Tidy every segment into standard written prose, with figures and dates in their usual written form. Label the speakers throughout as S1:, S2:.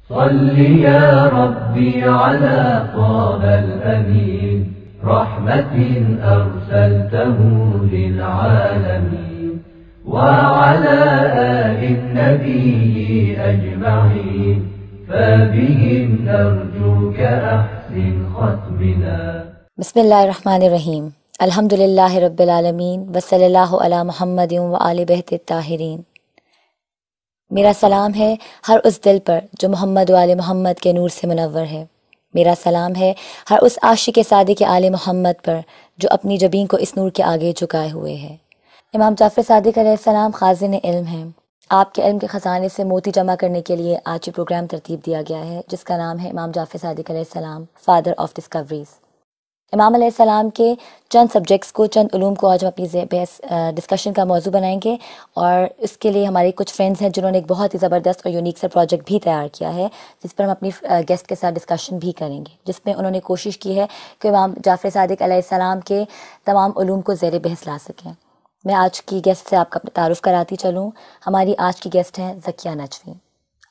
S1: صل يا ربي على طه الأمين رحمة أرسلته للعالمين وعلى آل النبي أجمعين فبهم نرجوك أحسن ختمنا.
S2: بسم اللہ الرحمن الرحیم. الحمد للہ رب العالمین وصلی اللہ علی محمد وآل بیت الطاہرین. میرا سلام ہے ہر اس دل پر جو محمد و آل محمد کے نور سے منور ہے. میرا سلام ہے ہر اس عاشق صادق آل محمد پر جو اپنی جبین کو اس نور کے آگے جھکائے ہوئے ہے. امام جعفر صادق علیہ السلام خازن علم ہیں. آپ کے علم کے خزانے سے موتی جمع کرنے کے لیے آج یہ پروگرام ترتیب دیا گیا ہے جس کا نام ہے امام جعفر صادق علیہ السلام فادر آف ڈسکوریز. امام علیہ السلام کے چند سبجیکٹس کو، چند علوم کو آج ہم اپنی بحث ڈسکشن کا موضوع بنائیں گے، اور اس کے لیے ہمارے کچھ فرینڈز ہیں جنہوں نے ایک بہت ہی زبردست اور یونیک سا پروجیکٹ بھی تیار کیا ہے جس پر ہم اپنی گیسٹ کے ساتھ ڈسکشن بھی کریں گے، جس میں انہوں نے کوشش کی ہے کہ امام جعفر صادق علیہ السلام کے تمام علوم کو زیر بحث لا سکیں. میں آج کی گیسٹ سے آپ کا تعارف کراتی چلوں. ہماری آج کی گیسٹ ہیں ذکیہ نجوی.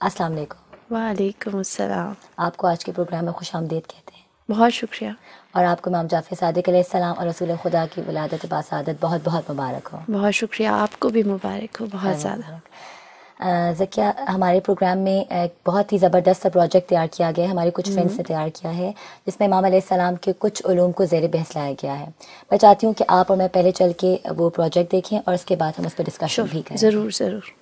S2: السلام علیکم.
S3: وعلیکم السلام.
S2: آپ کو آج کے پروگرام میں خوش آمدید کہتے ہیں.
S3: بہت شکریہ.
S2: اور آپ کو امام جعفر صادق علیہ السلام اور رسول خدا کی ولادت باسعادت بہت بہت مبارک ہو.
S3: بہت شکریہ. آپ کو بھی مبارک ہو بہت زیادہ.
S2: ذکیہ، ہمارے پروگرام میں ایک بہت ہی زبردست سا پروجیکٹ تیار کیا گیا ہے، ہمارے کچھ فرینڈس نے تیار کیا ہے، جس میں امام علیہ السلام کے کچھ علوم کو زیر بحث لایا گیا ہے. میں چاہتی ہوں کہ آپ اور میں پہلے چل کے وہ پروجیکٹ دیکھیں اور اس کے بعد ہم اس پہ ڈسکشن بھی کریں.
S3: ضرور ضرور.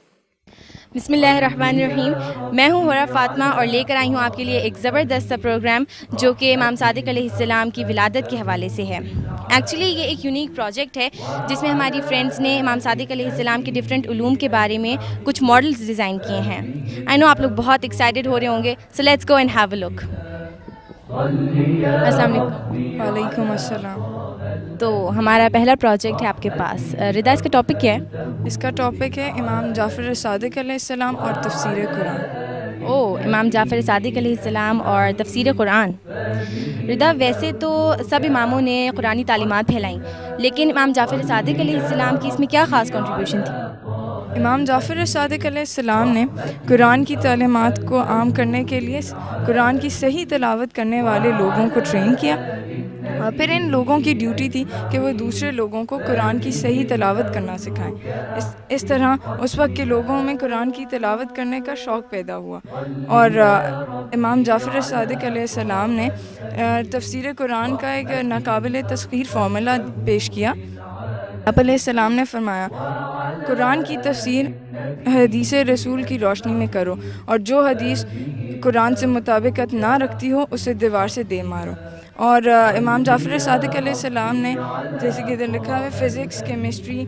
S4: بسم اللہ الرحمن الرحیم. میں ہوں حورہ فاطمہ اور لے کر آئی ہوں آپ کے لیے ایک زبردست سا پروگرام جو کہ امام صادق علیہ السلام کی ولادت کے حوالے سے ہے. ایکچولی یہ ایک یونیک پروجیکٹ ہے جس میں ہماری فرینڈس نے امام صادق علیہ السلام کے ڈفرینٹ علوم کے بارے میں کچھ ماڈلز ڈیزائن کیے ہیں. آئی نو آپ لوگ بہت ایکسائٹیڈ ہو رہے ہوں گے، so let's go and have a look. السلام علیکم.
S5: وعلیکم السلام.
S4: تو ہمارا پہلا پروجیکٹ ہے آپ کے پاس. ردا، اس کا ٹاپک کیا ہے؟
S5: اس کا ٹاپک ہے امام جعفر صادق علیہ السلام اور تفسیر قرآن.
S4: امام جعفر صادق علیہ السلام اور تفسیر قرآن. ردا، ویسے تو سب اماموں نے قرآنی تعلیمات پھیلائیں، لیکن امام جعفر صادق علیہ السلام کی اس میں کیا خاص کنٹریبیوشن تھی؟
S5: امام جعفر صادق علیہ السلام نے قرآن کی تعلیمات کو عام کرنے کے لیے قرآن کی صحیح تلاوت کرنے والے لوگوں کو ٹرین کیا، اور پھر ان لوگوں کی ڈیوٹی تھی کہ وہ دوسرے لوگوں کو قرآن کی صحیح تلاوت کرنا سکھائیں. اس طرح اس وقت کے لوگوں میں قرآن کی تلاوت کرنے کا شوق پیدا ہوا، اور امام جعفر صادق علیہ السلام نے تفسیر قرآن کا ایک ناقابل تسخیر فارمولا پیش کیا. آپ علیہ السلام نے فرمایا، قرآن کی تفسیر حدیث رسول کی روشنی میں کرو، اور جو حدیث قرآن سے مطابقت نہ رکھتی ہو اسے دیوار سے دے مارو. اور امام جعفر صادق علیہ السلام نے، جیسے کہ ادھر لکھا ہے، فزکس، کیمسٹری،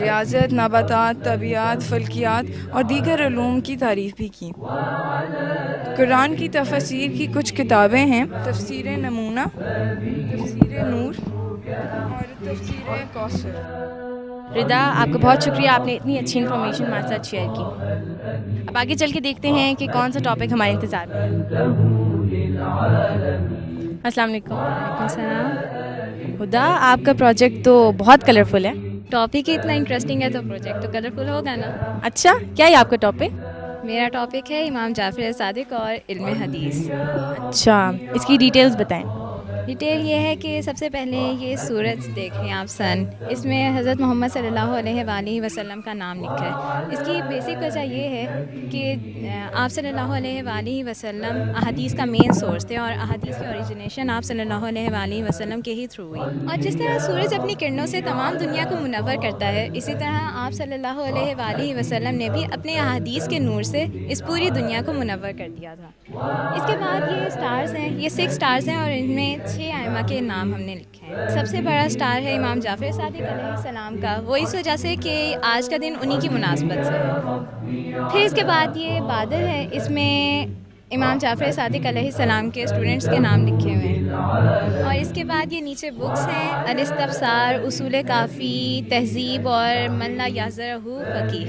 S5: ریاضت، نباتات، طبیعت، فلکیات اور دیگر علوم کی تعریف بھی کی. قرآن کی تفسیر کی کچھ کتابیں ہیں: تفسیر نمونہ، تفسیر نور اور تفسیر کوثر.
S4: ردا، آپ کا بہت شکریہ، آپ نے اتنی اچھی انفارمیشن ہمارے ساتھ شیئر کی. اب آگے چل کے دیکھتے ہیں کہ کون سا ٹاپک ہمارے انتظار میں ہے. السلام علیکم.
S6: وعلیکم السلام.
S4: ہدا، آپ کا پروجیکٹ تو بہت کلرفل ہے.
S6: ٹاپک ہی اتنا انٹرسٹنگ ہے تو پروجیکٹ تو کلرفل ہوگا نا.
S4: اچھا، کیا ہے آپ کا ٹاپک؟
S6: میرا ٹاپک ہے امام جعفر صادق اور علم حدیث.
S4: اچھا، اس کی ڈیٹیلز بتائیں.
S6: ڈیٹیل یہ ہے کہ سب سے پہلے یہ سورج دیکھیں آپ سن، اس میں حضرت محمد صلی اللہ علیہ وآلہ وسلم کا نام لکھا ہے. اس کی بیسک وجہ یہ ہے کہ آپ صلی اللہ علیہ وآلہ وسلم احادیث کا مین سورس تھے، اور احادیث کی اوریجنیشن آپ صلی اللہ علیہ وآلہ وسلم کے ہی تھرو ہوئی. اور جس طرح سورج اپنی کرنوں سے تمام دنیا کو منور کرتا ہے، اسی طرح آپ صلی اللہ علیہ وآلہ وسلم نے بھی اپنے احادیث کے نور سے اس پوری دنیا کو منور کر دیا تھا. اس کے بعد یہ اسٹارز ہیں، یہ 6 اسٹارز ہیں، اور ان میں 6 ائمہ کے نام ہم نے لکھے ہیں. سب سے بڑا اسٹار ہے امام جعفر صادق علیہ السلام کا، وہ اس وجہ سے کہ آج کا دن انہی کی مناسبت سے ہے. پھر اس کے بعد یہ بادل ہے، اس میں امام جعفر صادق علیہ السلام کے اسٹوڈنٹس کے نام لکھے ہوئے ہیں. اور اس کے بعد یہ نیچے بکس ہیں: الاستبصار، اصول کافی، تہذیب اور من لا یحذرہ فقیہ.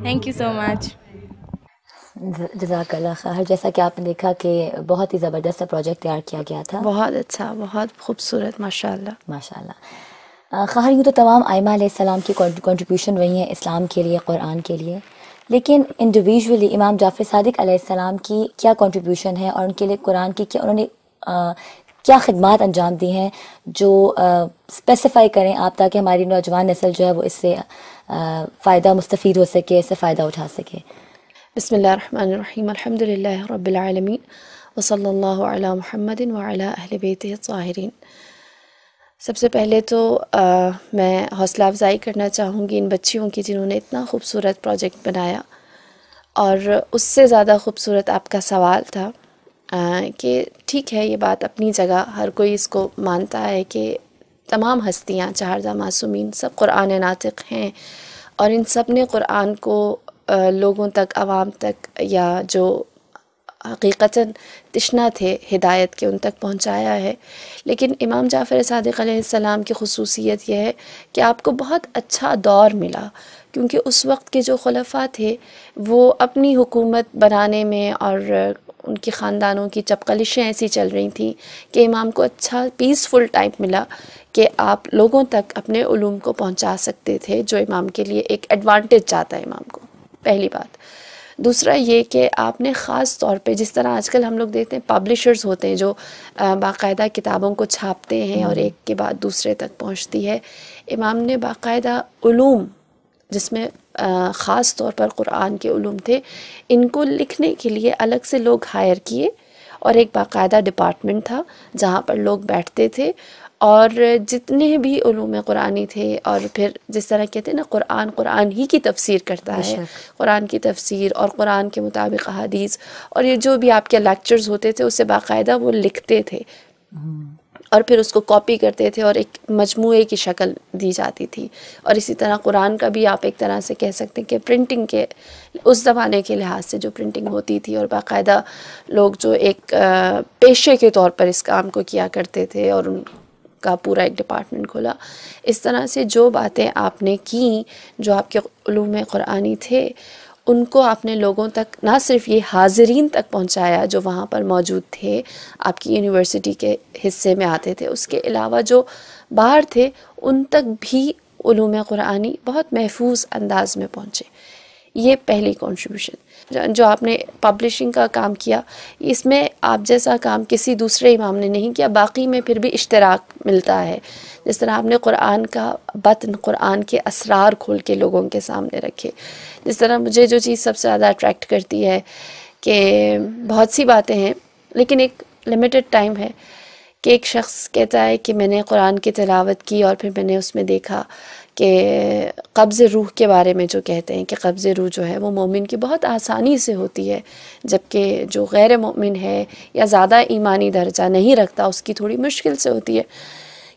S4: تھینک یو سو مچ.
S2: جزاک اللہ خیر. جیسا کہ آپ نے دیکھا کہ بہت ہی زبردست پروجیکٹ تیار کیا گیا تھا.
S3: بہت اچھا، بہت خوبصورت، ماشاء اللہ
S2: ماشاء اللہ. خیر، یوں تو تمام ائمہ علیہ السلام کی کنٹریبیوشن رہی ہیں اسلام کے لیے، قرآن کے لیے، لیکن انڈیویژولی امام جعفر صادق علیہ السلام کی کیا کنٹریبیوشن ہے اور ان کے لیے قرآن کی کیا انہوں نے کیا خدمات انجام دی ہیں جو اسپیسیفائی کریں آپ تاکہ ہماری نوجوان نسل جو ہے وہ اس سے فائدہ مستفید ہو سکے، اس سے فائدہ اٹھا سکے؟
S3: بسم اللہ الرحمن الرحیم، الحمد للہ رب العالمین وصلی اللہ علی محمد وعلی اہل بیتہ الطاہرین۔ سب سے پہلے تو میں حوصلہ افزائی کرنا چاہوں گی ان بچیوں کی جنہوں نے اتنا خوبصورت پروجیکٹ بنایا، اور اس سے زیادہ خوبصورت آپ کا سوال تھا کہ ٹھیک ہے یہ بات اپنی جگہ، ہر کوئی اس کو مانتا ہے کہ تمام ہستیاں چہاردہ معصومین سب قرآن ناطق ہیں، اور ان سب نے قرآن کو لوگوں تک، عوام تک، یا جو حقیقتاً تشنا تھے ہدایت کے ان تک پہنچایا ہے۔ لیکن امام جعفر صادق علیہ السلام کی خصوصیت یہ ہے کہ آپ کو بہت اچھا دور ملا، کیونکہ اس وقت کے جو خلفاء تھے وہ اپنی حکومت بنانے میں، اور ان کی خاندانوں کی چپقلشیں ایسی چل رہی تھیں کہ امام کو اچھا پیسفل ٹائم ملا کہ آپ لوگوں تک اپنے علوم کو پہنچا سکتے تھے، جو امام کے لیے ایک ایڈوانٹیج چاہتا ہے امام کو، پہلی بات۔ دوسرا یہ کہ آپ نے خاص طور پہ، جس طرح آج کل ہم لوگ دیکھتے ہیں پبلشرز ہوتے ہیں جو باقاعدہ کتابوں کو چھاپتے ہیں اور ایک کے بعد دوسرے تک پہنچتی ہے، امام نے باقاعدہ علوم، جس میں خاص طور پر قرآن کے علوم تھے، ان کو لکھنے کے لیے الگ سے لوگ ہائر کیے، اور ایک باقاعدہ ڈپارٹمنٹ تھا جہاں پر لوگ بیٹھتے تھے، اور جتنے بھی علوم قرآنی تھے، اور پھر جس طرح کہتے ہیں نا قرآن ہی کی تفسیر کرتا ہے، قرآن کی تفسیر اور قرآن کے مطابق احادیث، اور یہ جو بھی آپ کے لیکچرز ہوتے تھے اسے باقاعدہ وہ لکھتے تھے اور پھر اس کو کاپی کرتے تھے اور ایک مجموعے کی شکل دی جاتی تھی۔ اور اسی طرح قرآن کا بھی آپ ایک طرح سے کہہ سکتے ہیں کہ پرنٹنگ کے اس زمانے کے لحاظ سے جو پرنٹنگ ہوتی تھی، اور باقاعدہ لوگ جو ایک پیشے کے طور پر اس کام کو کیا کرتے تھے، اور ان کا پورا ایک ڈپارٹمنٹ کھولا۔ اس طرح سے جو باتیں آپ نے کیں، جو آپ کے علوم قرآنی تھے، ان کو آپ نے لوگوں تک نہ صرف یہ حاضرین تک پہنچایا جو وہاں پر موجود تھے، آپ کی یونیورسٹی کے حصے میں آتے تھے، اس کے علاوہ جو باہر تھے ان تک بھی علوم قرآنی بہت محفوظ انداز میں پہنچے۔ یہ پہلی کنٹریبیوشن جو آپ نے پبلشنگ کا کام کیا، اس میں آپ جیسا کام کسی دوسرے امام نے نہیں کیا، باقی میں پھر بھی اشتراک ملتا ہے۔ جس طرح آپ نے قرآن کا بطن، قرآن کے اسرار کھول کے لوگوں کے سامنے رکھے، جس طرح مجھے جو چیز سب سے زیادہ اٹریکٹ کرتی ہے کہ بہت سی باتیں ہیں لیکن ایک لمیٹڈ ٹائم ہے، کہ ایک شخص کہتا ہے کہ میں نے قرآن کی تلاوت کی اور پھر میں نے اس میں دیکھا کہ قبض روح کے بارے میں جو کہتے ہیں کہ قبض روح جو ہے وہ مومن کی بہت آسانی سے ہوتی ہے، جبکہ جو غیر مومن ہے یا زیادہ ایمانی درجہ نہیں رکھتا اس کی تھوڑی مشکل سے ہوتی ہے۔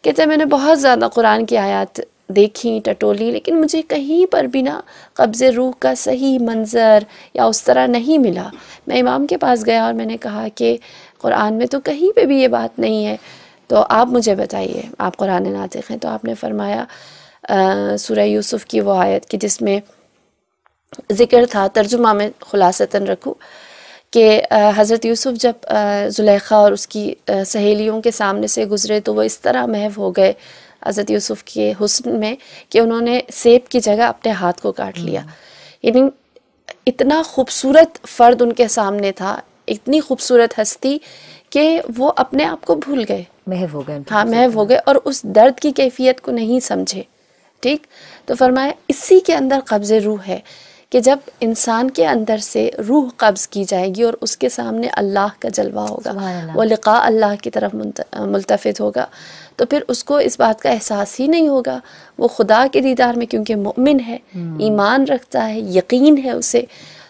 S3: کہتے ہیں میں نے بہت زیادہ قرآن کی آیات دیکھی، ٹٹولی، لیکن مجھے کہیں پر بھی نہ قبض روح کا صحیح منظر یا اس طرح نہیں ملا۔ میں امام کے پاس گیا اور میں نے کہا کہ قرآن میں تو کہیں پہ بھی یہ بات نہیں ہے، تو آپ مجھے بتائیے، آپ قرآن ناطق ہیں۔ تو آپ نے فرمایا سورہ یوسف کی وہ آیت کہ جس میں ذکر تھا، ترجمہ میں خلاصتاً رکھوں، کہ حضرت یوسف جب زلیخا اور اس کی سہیلیوں کے سامنے سے گزرے تو وہ اس طرح محو ہو گئے حضرت یوسف کے حسن میں کہ انہوں نے سیب کی جگہ اپنے ہاتھ کو کاٹ لیا۔ یعنی اتنا خوبصورت فرد ان کے سامنے تھا، اتنی خوبصورت ہستی کہ وہ اپنے آپ کو بھول گئے،
S2: محو ہو گئے۔
S3: ہاں، محو ہو گئے اور اس درد کی کیفیت کو نہیں سمجھے۔ ٹھیک، تو فرمایا اسی کے اندر قبض روح ہے کہ جب انسان کے اندر سے روح قبض کی جائے گی اور اس کے سامنے اللہ کا جلوہ ہوگا، وہ لقاء اللہ کی طرف ملتفت ہوگا، تو پھر اس کو اس بات کا احساس ہی نہیں ہوگا۔ وہ خدا کے دیدار میں کیونکہ مؤمن ہے، ایمان رکھتا ہے، یقین ہے اسے،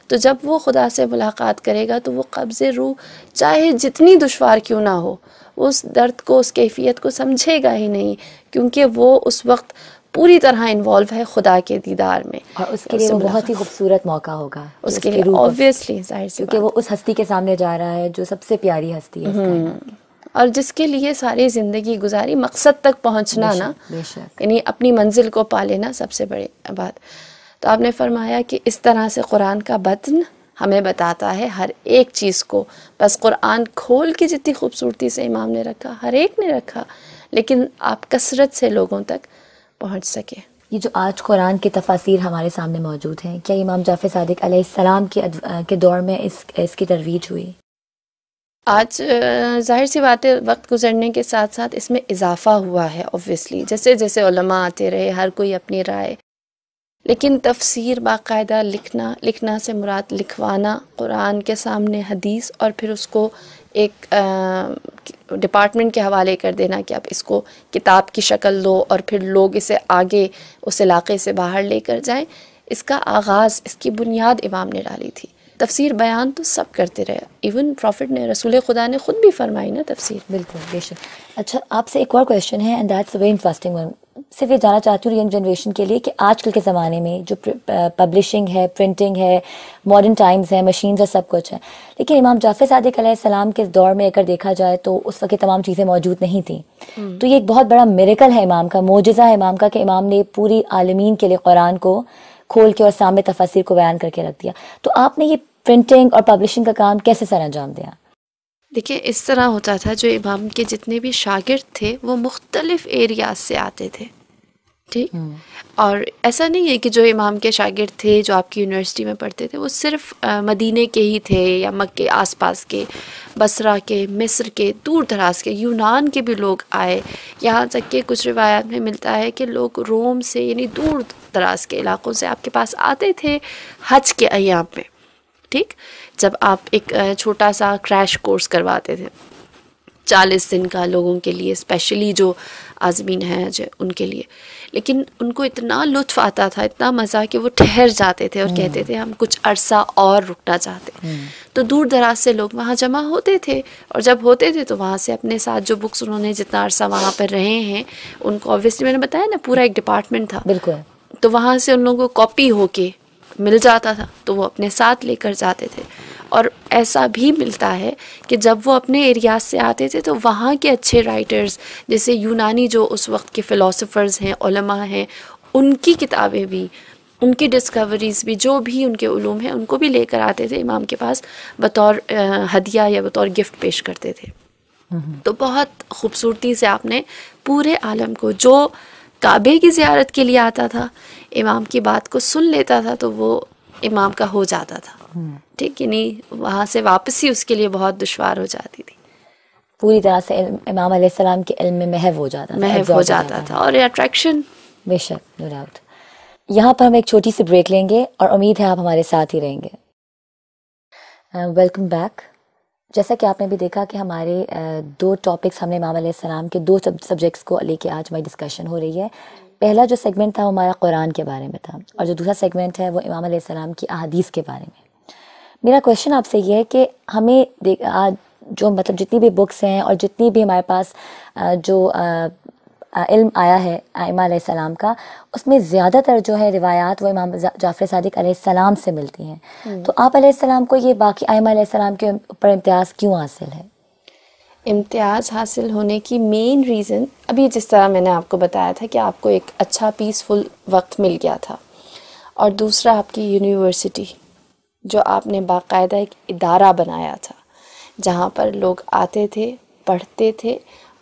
S3: تو جب وہ خدا سے ملاقات کرے گا تو وہ قبض روح چاہے جتنی دشوار کیوں نہ ہو، اس درد کو، اس کیفیت کو سمجھے گا ہی نہیں، کیونکہ وہ اس وقت پوری طرح انوالو ہے خدا کے دیدار میں،
S2: اور اس کے لیے وہ بہت ہی خوبصورت موقع ہوگا
S3: اس کے لیے اوبویسلی، ظاہر سی
S2: کیونکہ وہ اس ہستی کے سامنے جا رہا ہے جو سب سے پیاری ہستی ہے،
S3: اور جس کے لیے ساری زندگی گزاری، مقصد تک پہنچنا نا، یعنی اپنی منزل کو پا لینا سب سے بڑی بات۔ تو آپ نے فرمایا کہ اس طرح سے قرآن کا بطن ہمیں بتاتا ہے ہر ایک چیز کو، بس قرآن کھول کے جتنی خوبصورتی سے امام نے رکھا، ہر ایک نے رکھا، لیکن آپ کثرت سے لوگوں تک پہنچ سکے۔
S2: یہ جو آج قرآن کی تفاسیر ہمارے سامنے موجود ہیں، کیا امام جعفر صادق علیہ السلام کے دور میں اس کی ترویج ہوئی؟
S3: آج ظاہر سی بات ہے وقت گزرنے کے ساتھ ساتھ اس میں اضافہ ہوا ہے اوبویسلی، جیسے جیسے علماء آتے رہے ہر کوئی اپنی رائے، لیکن تفسیر باقاعدہ لکھنا سے مراد لکھوانا، قرآن کے سامنے حدیث اور پھر اس کو ایک ڈپارٹمنٹ کے حوالے کر دینا کہ آپ اس کو کتاب کی شکل دو اور پھر لوگ اسے آگے اس علاقے سے باہر لے کر جائیں، اس کا آغاز، اس کی بنیاد امام نے ڈالی تھی۔ تفسیر بیان تو سب کرتے رہے، ایون پروفٹ نے، رسول خدا نے خود بھی فرمائی نا تفسیر۔
S2: بالکل، بے شک۔ اچھا، آپ سے ایک اور کویشچن ہے، and that's a very interesting one. صرف یہ جاننا چاہتی ہوں ینگ جنریشن کے لیے کہ آج کل کے زمانے میں جو پبلشنگ ہے، پرنٹنگ ہے، ماڈرن ٹائمز ہیں، مشینز اور سب کچھ ہے، لیکن امام جعفر صادق علیہ السلام کے دور میں اگر دیکھا جائے تو اس وقت یہ تمام چیزیں موجود نہیں تھیں۔ تو یہ ایک بہت بڑا میریکل ہے امام کا، معجزہ ہے امام کا کہ امام نے پوری عالمین کے لیے قرآن کو کھول کے اور سامنے تفاسیر کو بیان کر کے رکھ دیا۔ تو آپ نے یہ پرنٹنگ اور پبلشنگ کا کام کیسے سر انجام دیا؟
S3: دیکھیں، اس طرح ہوتا تھا، جو امام کے جتنے بھی شاگرد تھے وہ مختلف ایریاز سے آتے تھے، ٹھیک، اور ایسا نہیں ہے کہ جو امام کے شاگرد تھے جو آپ کی یونیورسٹی میں پڑھتے تھے وہ صرف مدینے کے ہی تھے یا مکے آس پاس کے، بصرہ کے، مصر کے، دور دراز کے، یونان کے بھی لوگ آئے، یہاں تک کہ کچھ روایات میں ملتا ہے کہ لوگ روم سے، یعنی دور دراز کے علاقوں سے آپ کے پاس آتے تھے حج کے ایام میں، ٹھیک، جب آپ ایک چھوٹا سا کریش کورس کرواتے تھے 40 دن کا لوگوں کے لیے، اسپیشلی جو عازمین ہیں ان کے لیے، لیکن ان کو اتنا لطف آتا تھا، اتنا مزہ کہ وہ ٹھہر جاتے تھے اور کہتے تھے ہم کچھ عرصہ اور رکنا چاہتے ہیں۔ تو دور دراز سے لوگ وہاں جمع ہوتے تھے، اور جب ہوتے تھے تو وہاں سے اپنے ساتھ جو بکس انہوں نے جتنا عرصہ وہاں پر رہے ہیں ان کو، اوبویسلی میں نے بتایا نا پورا ایک ڈپارٹمنٹ تھا،
S2: بالکل،
S3: تو وہاں سے ان لوگوں کو کاپی ہو کے مل جاتا تھا تو وہ اپنے ساتھ لے کر جاتے تھے۔ اور ایسا بھی ملتا ہے کہ جب وہ اپنے ایریاز سے آتے تھے تو وہاں کے اچھے رائٹرز، جیسے یونانی جو اس وقت کے فلاسفرز ہیں، علماء ہیں، ان کی کتابیں بھی، ان کی ڈسکوریز بھی، جو بھی ان کے علوم ہیں ان کو بھی لے کر آتے تھے امام کے پاس، بطور ہدیہ یا بطور گفٹ پیش کرتے تھے۔ تو بہت خوبصورتی سے آپ نے پورے عالم کو، جو کعبے کی زیارت کے لیے آتا تھا امام کی بات کو سن لیتا تھا تو وہ امام کا ہو جاتا تھا، ٹھیک، یعنی وہاں سے واپسی اس کے لیے بہت دشوار ہو جاتی تھی،
S2: پوری طرح سے امام علیہ السلام کے علم میں محو ہو جاتا تھا
S3: اور اٹریکشن۔
S2: بے شک، نو ڈاؤٹ۔ یہاں پر ہم ایک چھوٹی سی بریک لیں گے اور امید ہے آپ ہمارے ساتھ ہی رہیں گے۔ Welcome back. جیسا کہ آپ نے بھی دیکھا کہ ہمارے 2 ٹاپکس ہم نے امام علیہ السلام کے 2 سبجیکٹس کو لے کے آج ہماری ڈسکشن ہو رہی ہے۔ پہلا جو سیگمنٹ تھا وہ ہمارا قرآن کے بارے میں تھا، اور جو دوسرا سیگمنٹ ہے وہ امام علیہ السلام کی احادیث کے بارے میں۔ میرا کویشچن آپ سے یہ ہے کہ ہمیں جو مطلب جتنی بھی بکس ہیں اور جتنی بھی ہمارے پاس جو علم آیا ہے ائمہ علیہ السلام کا، اس میں زیادہ تر جو ہے روایات وہ امام جعفر صادق علیہ السلام سے ملتی ہیں، تو آپ علیہ السلام کو یہ باقی ائمہ علیہ السلام کے اوپر امتیاز کیوں حاصل ہے؟
S3: امتیاز حاصل ہونے کی مین ریزن، ابھی جس طرح میں نے آپ کو بتایا تھا کہ آپ کو ایک اچھا پیسفل وقت مل گیا تھا، اور دوسرا آپ کی یونیورسٹی جو آپ نے باقاعدہ ایک ادارہ بنایا تھا جہاں پر لوگ آتے تھے، پڑھتے تھے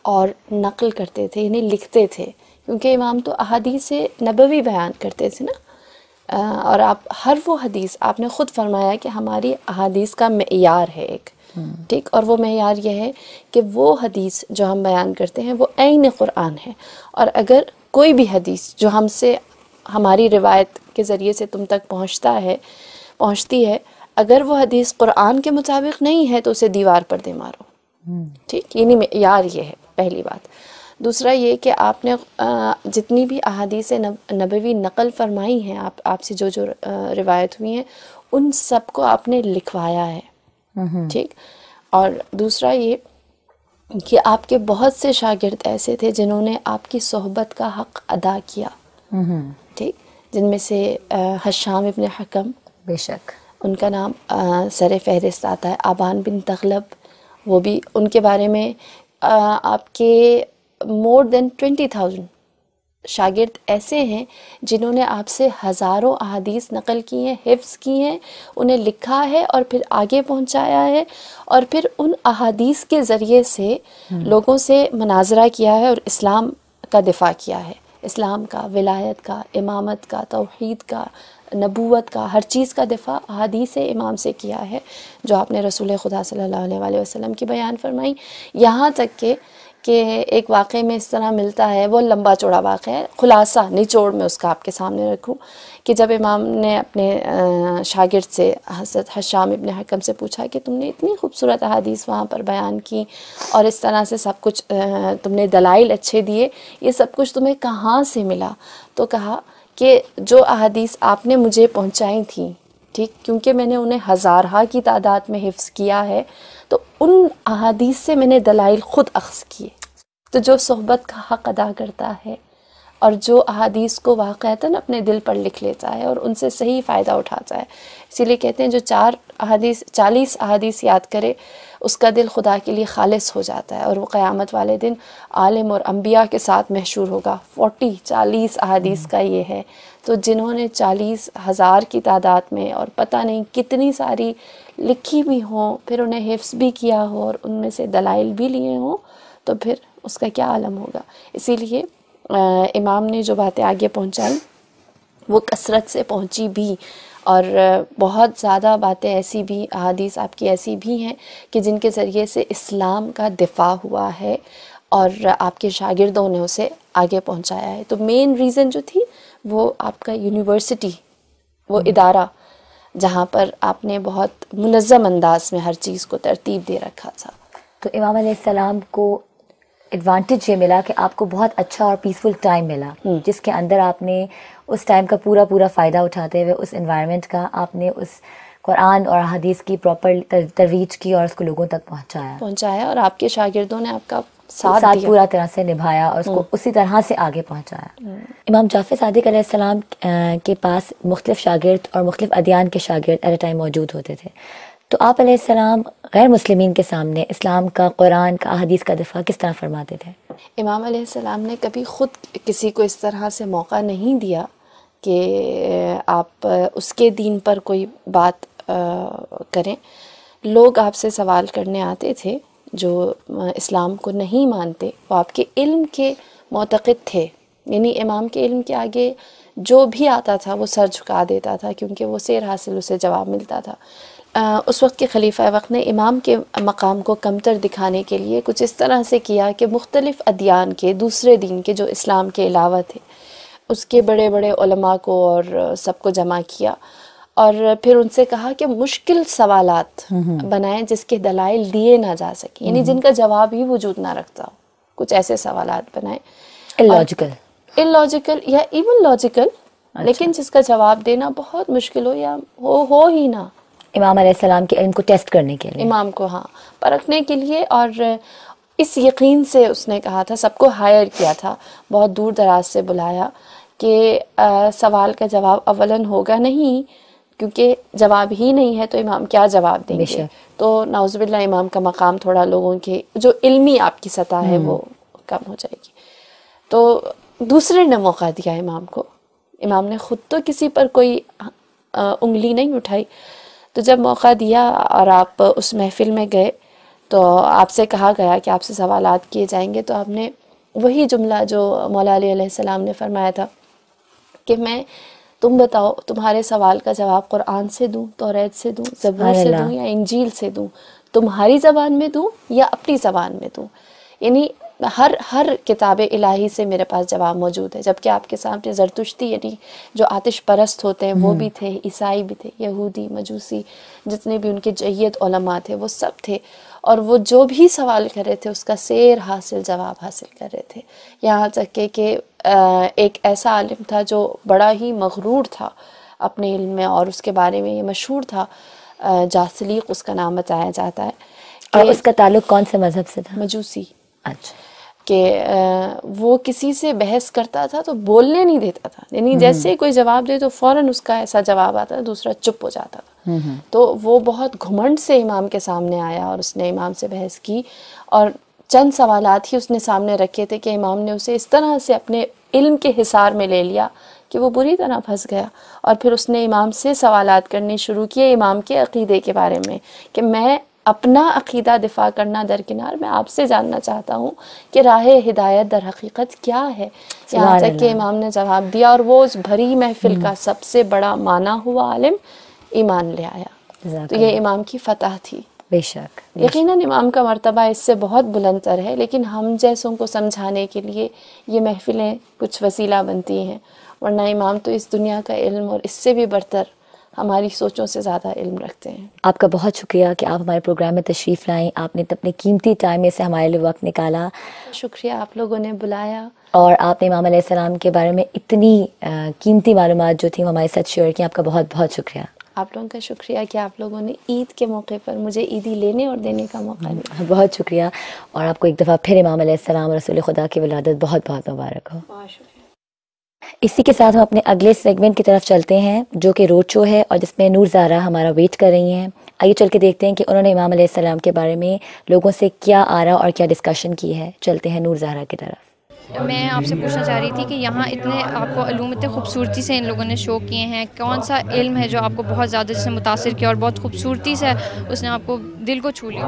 S3: اور نقل کرتے تھے، یعنی لکھتے تھے، کیونکہ امام تو احادیث نبوی بیان کرتے تھے نا، اور آپ ہر وہ حدیث، آپ نے خود فرمایا کہ ہماری احادیث کا معیار ہے ایک، ٹھیک، اور وہ معیار یہ ہے کہ وہ حدیث جو ہم بیان کرتے ہیں وہ عین قرآن ہے، اور اگر کوئی بھی حدیث جو ہم سے، ہماری روایت کے ذریعے سے تم تک پہنچتی ہے، اگر وہ حدیث قرآن کے مطابق نہیں ہے تو اسے دیوار پر دے مارو، ٹھیک، یعنی معیار یہ ہے پہلی بات۔ دوسرا یہ کہ آپ نے جتنی بھی احادیث نبوی نقل فرمائی ہیں، آپ سے جو روایت ہوئی ہیں ان سب کو آپ نے لکھوایا ہے، ٹھیک، اور دوسرا یہ کہ آپ کے بہت سے شاگرد ایسے تھے جنہوں نے آپ کی صحبت کا حق ادا کیا، ٹھیک، جن میں سے حشام ابن حکم،
S2: بے شک
S3: ان کا نام سر فہرست آتا ہے، آبان بن تغلب، وہ بھی، ان کے بارے میں آپ کے مور دین 20,000 شاگرد ایسے ہیں جنہوں نے آپ سے ہزاروں احادیث نقل کی ہیں، حفظ کی ہیں، انہیں لکھا ہے اور پھر آگے پہنچایا ہے، اور پھر ان احادیث کے ذریعے سے لوگوں سے مناظرہ کیا ہے اور اسلام کا دفاع کیا ہے۔ اسلام کا، ولایت کا، امامت کا، توحید کا، نبوت کا، ہر چیز کا دفاع احادیث امام سے کیا ہے جو آپ نے رسول خدا صلی اللہ علیہ وآلہ وسلم کی بیان فرمائی. یہاں تک کہ ایک واقعے میں اس طرح ملتا ہے، وہ لمبا چوڑا واقعہ ہے، خلاصہ نچوڑ میں اس کا آپ کے سامنے رکھوں کہ جب امام نے اپنے شاگرد سے حضرت حشام ابن حکم سے پوچھا کہ تم نے اتنی خوبصورت احادیث وہاں پر بیان کی اور اس طرح سے سب کچھ تم نے دلائل اچھے دیے، یہ سب کچھ تمہیں کہاں سے ملا؟ تو کہا کہ جو احادیث آپ نے مجھے پہنچائی تھیں، ٹھیک، کیونکہ میں نے انہیں ہزارہا کی تعداد میں حفظ کیا ہے، تو ان احادیث سے میں نے دلائل خود اخذ کیے. تو جو صحبت کا حق ادا کرتا ہے اور جو احادیث کو واقعتاً اپنے دل پر لکھ لیتا ہے اور ان سے صحیح فائدہ اٹھاتا ہے، اسی لیے کہتے ہیں جو 40 احادیث یاد کرے اس کا دل خدا کے لیے خالص ہو جاتا ہے اور وہ قیامت والے دن عالم اور انبیاء کے ساتھ محشور ہوگا. 40 احادیث کا یہ ہے. تو جنہوں نے 40,000 کی تعداد میں اور پتہ نہیں کتنی ساری لکھی بھی ہوں، پھر انہیں حفظ بھی کیا ہو اور ان میں سے دلائل بھی لیے ہوں، تو پھر اس کا کیا عالم ہوگا. اسی لیے امام نے جو باتیں آگے پہنچائی وہ کثرت سے پہنچی بھی، اور بہت زیادہ باتیں ایسی بھی، احادیث آپ کی ایسی بھی ہیں کہ جن کے ذریعے سے اسلام کا دفاع ہوا ہے اور آپ کے شاگردوں نے اسے آگے پہنچایا ہے. تو مین ریزن جو تھی وہ آپ کا یونیورسٹی، وہ ادارہ جہاں پر آپ نے بہت منظم انداز میں ہر چیز کو ترتیب دے رکھا تھا.
S2: تو امام علیہ السلام کو ایڈوانٹیج یہ ملا کہ آپ کو بہت اچھا اور پیسفل ٹائم ملا، جس کے اندر آپ نے اس ٹائم کا پورا فائدہ اٹھاتے ہوئے اس انوائرمنٹ کا آپ نے اس قرآن اور حدیث کی پراپر ترویج کی اور اس کو لوگوں تک پہنچایا،
S3: اور آپ کے شاگردوں نے آپ کا ساتھ
S2: پورا طرح سے نبھایا اور اس کو اسی طرح سے آگے پہنچایا. امام جعفر صادق علیہ السلام کے پاس مختلف شاگرد اور مختلف ادیان کے شاگرد ایٹ اے ٹائم موجود ہوتے تھے. تو آپ علیہ السلام غیر مسلمین کے سامنے اسلام کا، قرآن کا، احادیث کا دفاع کس طرح فرماتے تھے؟
S3: امام علیہ السلام نے کبھی خود کسی کو اس طرح سے موقع نہیں دیا کہ آپ اس کے دین پر کوئی بات کریں. لوگ آپ سے سوال کرنے آتے تھے جو اسلام کو نہیں مانتے، وہ آپ کے علم کے معتقد تھے، یعنی امام کے علم کے آگے جو بھی آتا تھا وہ سر جھکا دیتا تھا کیونکہ وہ سیر حاصل اسے جواب ملتا تھا. اس وقت کے خلیفہ وقت نے امام کے مقام کو کمتر دکھانے کے لیے کچھ اس طرح سے کیا کہ مختلف ادیان کے، دوسرے دین کے جو اسلام کے علاوہ تھے، اس کے بڑے بڑے علماء کو اور سب کو جمع کیا اور پھر ان سے کہا کہ مشکل سوالات بنائیں جس کے دلائل دیے نہ جا سکیں، یعنی جن کا جواب ہی وجود نہ رکھتا ہو. کچھ ایسے سوالات بنائیں illogical یا ایون لاجیکل، لیکن جس کا جواب دینا بہت مشکل ہو یا ہو ہی نہ.
S2: امام علیہ السلام کے علم کو ٹیسٹ کرنے کے لیے،
S3: امام کو پرکھنے کے لیے، اور اس یقین سے اس نے کہا تھا، سب کو ہائر کیا تھا، بہت دور دراز سے بلایا کہ سوال کا جواب اولاً ہوگا نہیں، کیونکہ جواب ہی نہیں ہے تو امام کیا جواب دیں گے. تو نعوذ باللہ امام کا مقام تھوڑا لوگوں کے جو علمی آپ کی سطح ہے وہ کم ہو جائے گی. تو دوسرے نے موقع دیا امام کو، امام نے خود تو کسی پر کوئی انگلی نہیں اٹھائی. تو جب موقع دیا اور آپ اس محفل میں گئے تو آپ سے کہا گیا کہ آپ سے سوالات کیے جائیں گے، تو آپ نے وہی جملہ جو مولا علی علیہ السلام نے فرمایا تھا کہ تم بتاؤ تمہارے سوال کا جواب قرآن سے دوں، توریت سے دوں، زبور سے دوں یا انجیل سے دوں، تمہاری زبان میں دوں یا اپنی زبان میں دوں. یعنی ہر کتاب الہی سے میرے پاس جواب موجود ہے، جبکہ آپ کے سامنے زرتشتی یعنی جو آتش پرست ہوتے ہیں وہ بھی تھے، عیسائی بھی تھے، یہودی، مجوسی، جتنے بھی ان کے جید علماء تھے وہ سب تھے، اور وہ جو بھی سوال کر رہے تھے اس کا سیر حاصل جواب حاصل کر رہے تھے. یہاں تک کہ ایک ایسا عالم تھا جو بڑا ہی مغرور تھا اپنے علم میں، اور اس کے بارے میں یہ مشہور تھا، جاسلیق اس کا نام بتایا جاتا ہے.
S2: اور اس کا تعلق کون سے مذہب سے تھا؟
S3: مجوسی.
S2: اچھا.
S3: کہ وہ کسی سے بحث کرتا تھا تو بولنے نہیں دیتا تھا، یعنی جیسے ہی کوئی جواب دے تو فوراً اس کا ایسا جواب آتا، دوسرا چپ ہو جاتا تھا. تو وہ بہت گھمنڈ سے امام کے سامنے آیا اور اس نے امام سے بحث کی، اور چند سوالات ہی اس نے سامنے رکھے تھے کہ امام نے اسے اس طرح سے اپنے علم کے حصار میں لے لیا کہ وہ بری طرح پھنس گیا. اور پھر اس نے امام سے سوالات کرنے شروع کیے امام کے عقیدے کے بارے میں کہ میں اپنا عقیدہ دفاع کرنا درکنار، میں آپ سے جاننا چاہتا ہوں کہ راہ ہدایت در حقیقت کیا ہے؟ یہاں تک کہ امام نے جواب دیا، اور وہ اس بھری محفل کا سب سے بڑا معنی ہوا عالم ایمان لے آیا. تو یہ امام کی فتح تھی.
S2: بے شک
S3: یقیناً امام کا مرتبہ اس سے بہت بلند تر ہے، لیکن ہم جیسوں کو سمجھانے کے لیے یہ محفلیں کچھ وسیلہ بنتی ہیں، ورنہ امام تو اس دنیا کا علم اور اس سے بھی برتر ہماری سوچوں سے زیادہ علم رکھتے ہیں.
S2: آپ کا بہت شکریہ کہ آپ ہمارے پروگرام میں تشریف لائیں. آپ نے اپنے قیمتی ٹائم میں سے ہمارے لیے وقت نکالا.
S3: شکریہ آپ لوگوں نے بلایا،
S2: اور آپ نے امام علیہ السلام کے بارے میں اتنی قیمتی معلومات جو تھیں وہ ہمارے ساتھ شیئر کی. آپ کا بہت بہت شکریہ.
S3: آپ لوگوں کا شکریہ کہ آپ لوگوں نے عید کے موقع پر مجھے عیدی لینے اور دینے کا موقع دیا.
S2: بہت شکریہ. اور آپ کو ایک دفعہ پھر امام علیہ السلام اور رسول خدا کی ولادت بہت بہت مبارک ہو.
S3: بہت شکریہ.
S2: اسی کے ساتھ ہم اپنے اگلے سیگمنٹ کی طرف چلتے ہیں جو کہ روڈ شو ہے، اور جس میں نور زہرا ہمارا ویٹ کر رہی ہیں. آئیے چل کے دیکھتے ہیں کہ انہوں نے امام علیہ السلام کے بارے میں لوگوں سے کیا آرا اور کیا ڈسکشن کی ہے. چلتے ہیں نور زہرا کی طرف.
S4: میں آپ سے پوچھنا چاہ رہی تھی کہ یہاں اتنے آپ کو علوم اتنے خوبصورتی سے ان لوگوں نے شو کیے ہیں، کون سا علم ہے جو آپ کو بہت زیادہ جس نے متاثر کیا اور بہت خوبصورتی سے اس نے آپ کو دل کو چھو لیا؟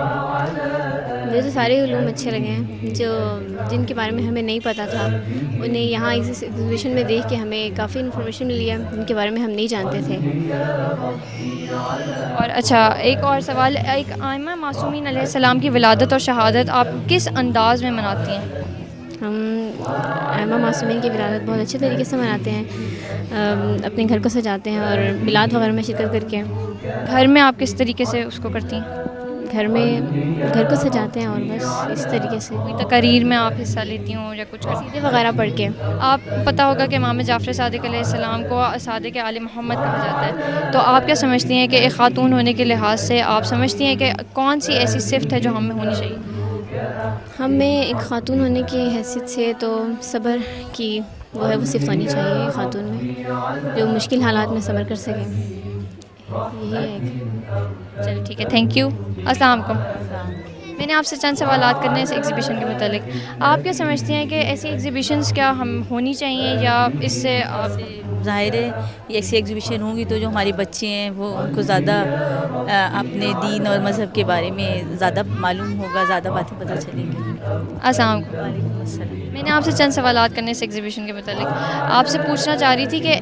S7: مجھے تو سارے علوم اچھے لگے ہیں جو جن کے بارے میں ہمیں نہیں پتہ تھا، انہیں یہاں اس ایگزیبیشن میں دیکھ کے ہمیں کافی انفارمیشن ملی ہے جن کے بارے میں ہم نہیں جانتے تھے.
S4: اور اچھا ایک اور سوال، ایک ائمہ معصومین علیہ السلام کی ولادت اور شہادت آپ کس انداز میں مناتی ہیں؟
S7: ہم ائمہ معصومین کی ولادت بہت اچھے طریقے سے مناتے ہیں، اپنے گھر کو سجاتے ہیں اور میلاد وغیرہ میں شرکت کر کے.
S4: گھر میں آپ کس طریقے سے اس کو کرتی ہیں؟
S7: گھر میں گھر کو سجاتے ہیں اور بس اس طریقے سے.
S4: کوئی تقاریر میں آپ حصہ لیتی ہوں یا کچھ
S7: قصیدے وغیرہ پڑھ کے؟
S4: آپ پتہ ہوگا کہ امام جعفر صادق علیہ السلام کو صادق آل محمد کہا جاتا ہے، تو آپ کیا سمجھتی ہیں کہ ایک خاتون ہونے کے لحاظ سے آپ سمجھتی ہیں کہ کون سی ایسی صفت ہے جو ہم میں ہونی چاہیے؟
S7: ہم میں ایک خاتون ہونے کی حیثیت سے تو صبر کی وہ صفت ہونی چاہیے خاتون میں، جو مشکل حالات میں صبر کر سکیں. یہی ہے.
S4: چلیے ٹھیک ہے، تھینک یو. السلام علیکم. میں نے آپ سے چند سوالات کرنے اس ایگزیبیشن کے متعلق. آپ کیا سمجھتی ہیں کہ ایسی ایگزیبیشنز کیا ہم ہونی چاہیے یا اس سے آپ؟
S8: ظاہر ہے یہ ایسی ایگزیبیشن ہوں گی تو جو ہمارے بچے ہیں وہ ان کو زیادہ اپنے دین اور مذہب کے بارے میں زیادہ معلوم ہوگا، زیادہ باتیں پتہ چلیں گی.
S4: السلام علیکم. میں نے آپ سے چند سوالات کرنے اس ایگزیبیشن کے متعلق. آپ سے پوچھنا چاہ رہی تھی کہ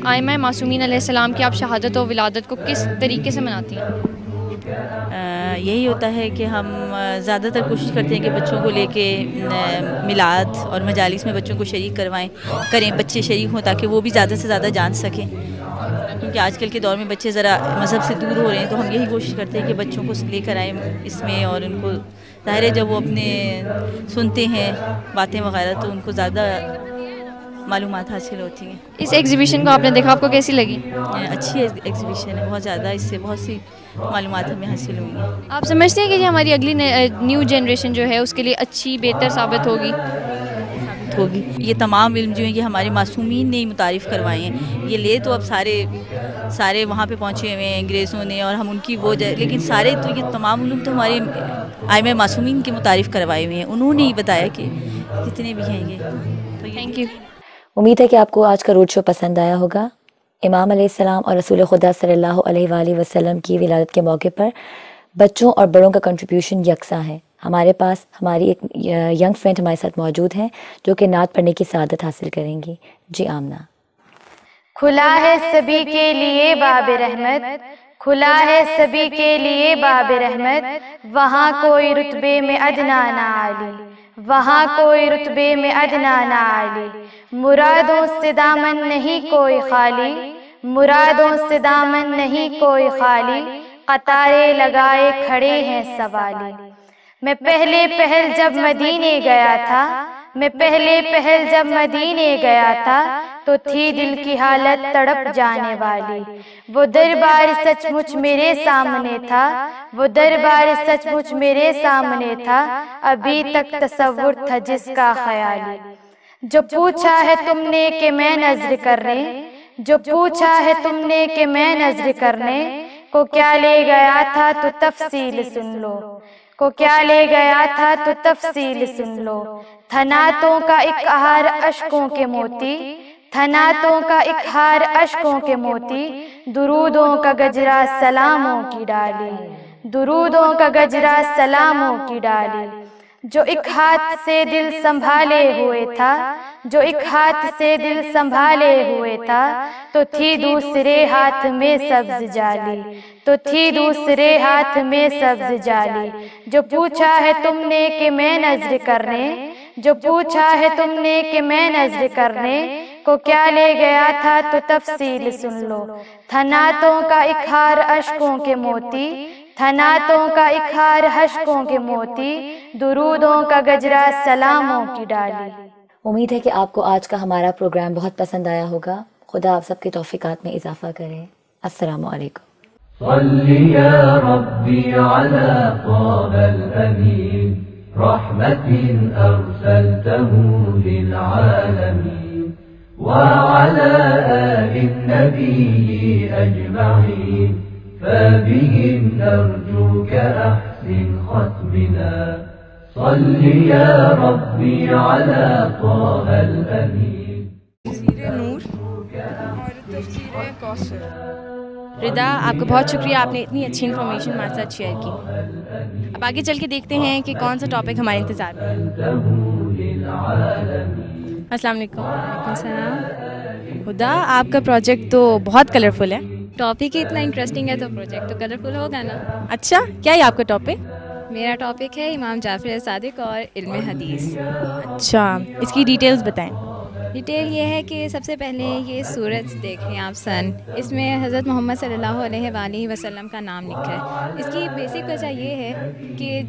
S4: ائمہ معصومین علیہ السلام کی آپ شہادت و ولادت کو کس طریقے سے مناتی ہیں؟
S8: یہی ہوتا ہے کہ ہم زیادہ تر کوشش کرتے ہیں کہ بچوں کو لے کے میلاد اور مجالس میں بچوں کو شریک کریں، بچے شریک ہوں تاکہ وہ بھی زیادہ سے زیادہ جان سکیں، کیونکہ آج کل کے دور میں بچے ذرا مذہب سے دور ہو رہے ہیں. تو ہم یہی کوشش کرتے ہیں کہ بچوں کو لے کر آئیں اس میں، اور ان کو ظاہر ہے جب وہ اپنے سنتے ہیں باتیں وغیرہ تو ان کو زیادہ معلومات حاصل ہوتی ہیں.
S4: اس ایگزیبیشن کو آپ نے دیکھا، آپ کو کیسی لگی؟
S8: اچھی ایگزیبیشن ہے، بہت زیادہ اس سے بہت سی معلومات ہمیں حاصل ہوئی ہیں.
S4: آپ سمجھتے ہیں کہ یہ ہماری اگلی نیو جنریشن جو ہے اس کے لیے اچھی بہتر ثابت ہوگی؟
S8: یہ تمام علم جو ہیں یہ ہمارے معصومین نے ہی متعارف کروائے ہیں. یہ لے تو اب سارے وہاں پہ پہنچے ہوئے ہیں انگریزوں نے، اور ہم ان کی وہ لیکن سارے تو یہ تمام علوم تو ہمارے ائمہ معصومین کے متعارف کروائے ہوئے ہیں. انہوں نے ہی بتایا کہ جتنے بھی ہیں یہ.
S4: Thank you.
S2: امید ہے کہ آپ کو آج کا روڈ شو پسند آیا ہوگا. امام علیہ السلام اور رسول خدا صلی اللہ علیہ وآلہ وسلم کی ولادت کے موقع پر بچوں اور بڑوں کا کنٹریبیوشن یکساں ہے. ہمارے پاس ہماری ایک ینگ فرینڈ ہمارے ساتھ موجود ہیں جو کہ نعت پڑھنے کی سعادت حاصل کریں گی. جی آمنہ.
S9: کھلا ہے سبھی کے لیے باب رحمت، کھلا ہے سبھی کے لیے باب رحمت، وہاں کوئی رتبے میں ادنا نہ عالی، وہاں کوئی رتبے میں ادنا نہ عالی، مرادوں سے دامن نہیں کوئی خالی، مرادوں سے دامن نہیں کوئی خالی، قطاریں لگائے کھڑے ہیں سوالی. میں پہلے پہل جب مدینے گیا تھا، میں پہلے پہل جب مدینے گیا تھا تو تھی دل کی حالت تڑپ جانے والی. وہ دربار سچ مچ میرے سامنے تھا، وہ دربار سچ مچ میرے سامنے تھا، ابھی تک تصور تھا جس کا خیالی. جو پوچھا ہے تم نے کہ میں نظر کرنے، جو پوچھا ہے تم نے کہ میں نظر کرنے کو کیا لے گیا تھا تو تفصیل سن لو، کو کیا لے گیا تھا تو تفصیل سن لو. تھناتوں کا ایک ہار اشکوں کے موتی، تھناتوں کا ایک ہار اشکوں کے موتی، درودوں کا گجرا سلاموں کی ڈالی، درودوں کا گجرا سلاموں کی ڈالی، جو ایک ہاتھ سے دل سنبھالے ہوئے تھا، جو ایک ہاتھ سے دل سنبھالے ہوئے تھا، تو تھی دوسرے ہاتھ میں سبز جالی، تو تھی دوسرے ہاتھ میں سبز جالی۔ جو پوچھا ہے تم نے کہ میں نظر کرنے، جو پوچھا ہے تم نے کہ میں نظر کرنے کو کیا لے گیا تھا تو تفصیل سن لو۔ تھا نعتوں کا ایک ہار اشکوں کے موتی، تھا نعتوں کا ایک ہار اشکوں کے موتی، درودوں کا گجرا سلاموں کی ڈالی۔
S2: امید ہے کہ آپ کو آج کا ہمارا پروگرام بہت پسند آیا ہوگا۔ خدا آپ سب کے توفیقات میں اضافہ کرے۔ السلام علیکم۔
S1: صلی یا ربی علی طه الامین، رحمة أرسلته للعالمين، وعلى آل النبي أجمعين، فبهم نرجوك أحسن ختمنا، صل يا ربي على طه الأمين۔
S5: تفسیر نور اور تفسیر کوثر۔
S4: ردا، آپ کا بہت شکریہ، آپ نے اتنی اچھی انفارمیشن ہمارے ساتھ شیئر کی۔ اب آگے چل کے دیکھتے ہیں کہ کون سا ٹاپک ہمارے انتظار میں ہے۔ السلام علیکم۔
S6: وعلیکم السلام۔
S4: خدا، آپ کا پروجیکٹ تو بہت کلرفل ہے۔
S6: ٹاپک ہی اتنا انٹرسٹنگ ہے تو پروجیکٹ تو کلرفل ہوگا نا۔
S4: اچھا، کیا ہے آپ کا ٹاپک؟
S6: میرا ٹاپک ہے امام جعفر صادق اور علم حدیث۔
S4: اچھا، اس کی ڈیٹیلز بتائیں۔
S6: ڈیٹیل یہ ہے کہ سب سے پہلے یہ سورج دیکھیں آپ سن، اس میں حضرت محمد صلی اللہ علیہ وآلہ وسلم کا نام لکھا ہے۔ اس کی بیسک وجہ یہ ہے کہ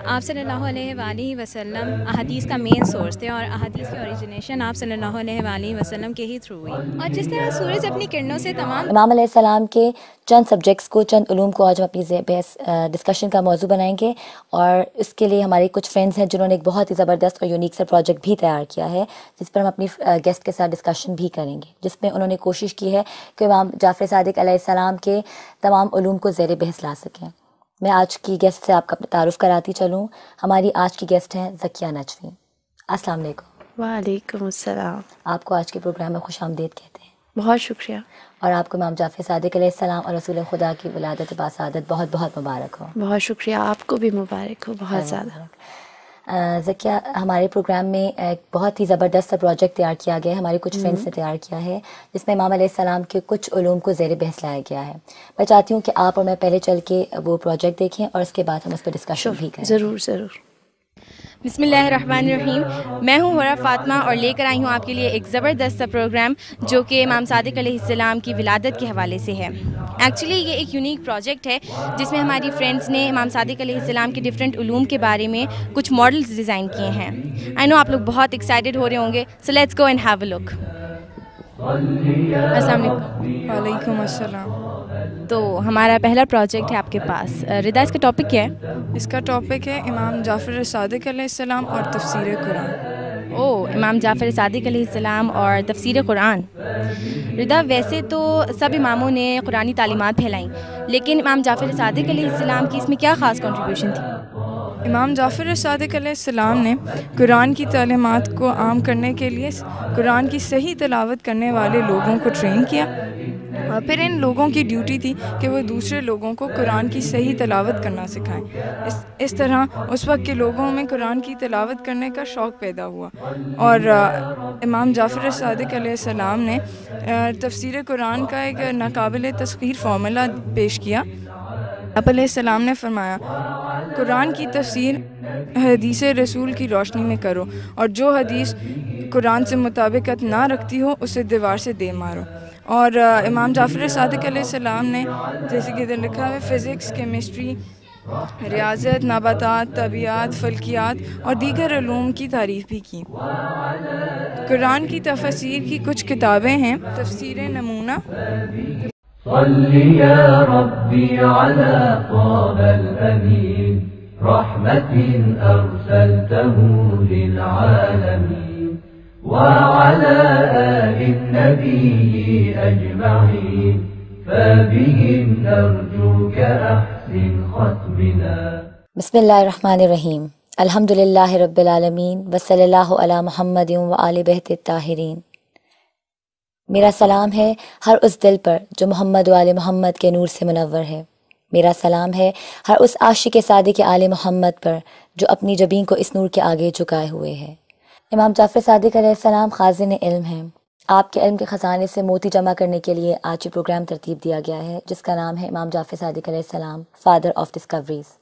S6: آپ صلی اللہ علیہ وآلہ وسلم احادیث کا مین سورس تھے، اور احادیث کی اوریجنیشن آپ صلی اللہ علیہ وآلہ وسلم کے ہی تھرو ہوئی۔ اور جس طرح سورج اپنی کرنوں سے تمام
S2: امام علیہ السلام کے چند سبجیکٹس کو، چند علوم کو آج ہم اپنی بحث ڈسکشن کا موضوع بنائیں گے، اور اس کے لیے ہماری کچھ فرینڈز ہیں جنہوں نے ایک بہت ہی زبردست اور یونیک سا پروجیکٹ بھی تیار کیا ہے، جس پر ہم اپنی گیسٹ کے ساتھ ڈسکشن بھی کریں گے، جس میں انہوں نے کوشش کی ہے کہ امام جعفر صادق علیہ السلام کے تمام علوم کو زیر بحث لا سکیں۔ میں آج کی گیسٹ سے آپ کا تعارف کراتی چلوں۔ ہماری آج کی گیسٹ ہیں ذکیہ نجوی۔ السلام علیکم۔
S3: وعلیکم السلام۔
S2: آپ کو آج کے پروگرام میں خوش آمدید کہتے ہیں۔
S3: بہت شکریہ۔
S2: اور آپ کو امام جعفر صادق علیہ السلام اور رسول خدا کی ولادت باسعادت بہت بہت مبارک ہو۔
S3: بہت شکریہ، آپ کو بھی مبارک ہو بہت زیادہ۔
S2: ذکیہ، ہمارے پروگرام میں ایک بہت ہی زبردست سا پروجیکٹ تیار کیا گیا ہے، ہمارے کچھ فرینڈس نے تیار کیا ہے، جس میں امام علیہ السلام کے کچھ علوم کو زیر بحث لایا گیا ہے۔ میں چاہتی ہوں کہ آپ اور میں پہلے چل کے وہ پروجیکٹ دیکھیں اور اس کے بعد ہم اس پہ ڈسکشن بھی کریں۔
S3: ضرور ضرور۔
S4: بسم اللہ الرحمن الرحیم۔ میں ہوں ہورا فاطمہ اور لے کر آئی ہوں آپ کے لیے ایک زبردست سا پروگرام جو کہ امام صادق علیہ السلام کی ولادت کے حوالے سے ہے۔ ایکچولی یہ ایک یونیک پروجیکٹ ہے جس میں ہماری فرینڈس نے امام صادق علیہ السلام کے ڈفرینٹ علوم کے بارے میں کچھ ماڈلز ڈیزائن کیے ہیں۔ آئی نو آپ لوگ بہت ایکسائٹیڈ ہو رہے ہوں گے، so let's go and have a look. السلام علیکم۔
S5: وعلیکم السلام۔
S4: تو ہمارا پہلا پروجیکٹ ہے آپ کے پاس۔ ردا، اس کا ٹاپک کیا ہے؟
S5: اس کا ٹاپک ہے امام جعفر صادق علیہ السلام اور تفسیر قرآن۔
S4: امام جعفر صادق علیہ السلام اور تفسیر قرآن۔ ردا، ویسے تو سب اماموں نے قرآنی تعلیمات پھیلائیں، لیکن امام جعفر صادق علیہ السلام کی اس میں کیا خاص کنٹریبیوشن تھی؟
S5: امام جعفر صادق علیہ السلام نے قرآن کی تعلیمات کو عام کرنے کے لیے قرآن کی صحیح تلاوت کرنے والے لوگوں کو ٹرین کیا، اور پھر ان لوگوں کی ڈیوٹی تھی کہ وہ دوسرے لوگوں کو قرآن کی صحیح تلاوت کرنا سکھائیں۔ اس طرح اس وقت کے لوگوں میں قرآن کی تلاوت کرنے کا شوق پیدا ہوا، اور امام جعفر صادق علیہ السلام نے تفسیر قرآن کا ایک ناقابل تسخیر فارمولا پیش کیا۔ آپ علیہ السلام نے فرمایا، قرآن کی تفسیر حدیث رسول کی روشنی میں کرو، اور جو حدیث قرآن سے مطابقت نہ رکھتی ہو اسے دیوار سے دے مارو۔ اور امام جعفر صادق علیہ السلام نے، جیسے کہ ادھر لکھا ہے، فزکس، کیمسٹری، ریاضت، نباتات، طبیعت، فلکیات اور دیگر علوم کی تعریف بھی کی۔ قرآن کی تفسیر کی کچھ کتابیں ہیں: تفسیر نمونہ،
S1: صلی یا ربی علی طه الامین، رحمة أرسلته للعالمين، وعلى آل النبي أجمعين، فبهم نرجوك أحسن ختمنا۔
S2: بسم اللہ الرحمن الرحیم۔ الحمد للہ رب العالمین، وصلی اللہ علی محمد وآل بیت الطاہرین۔ میرا سلام ہے ہر اس دل پر جو محمد و آل محمد کے نور سے منور ہے۔ میرا سلام ہے ہر اس عاشق صادق آل محمد پر جو اپنی جبین کو اس نور کے آگے جھکائے ہوئے ہے۔ امام جعفر صادق علیہ السلام خازن علم ہیں۔ آپ کے علم کے خزانے سے موتی جمع کرنے کے لیے آج یہ پروگرام ترتیب دیا گیا ہے، جس کا نام ہے امام جعفر صادق علیہ السلام، فادر آف ڈسکوریز۔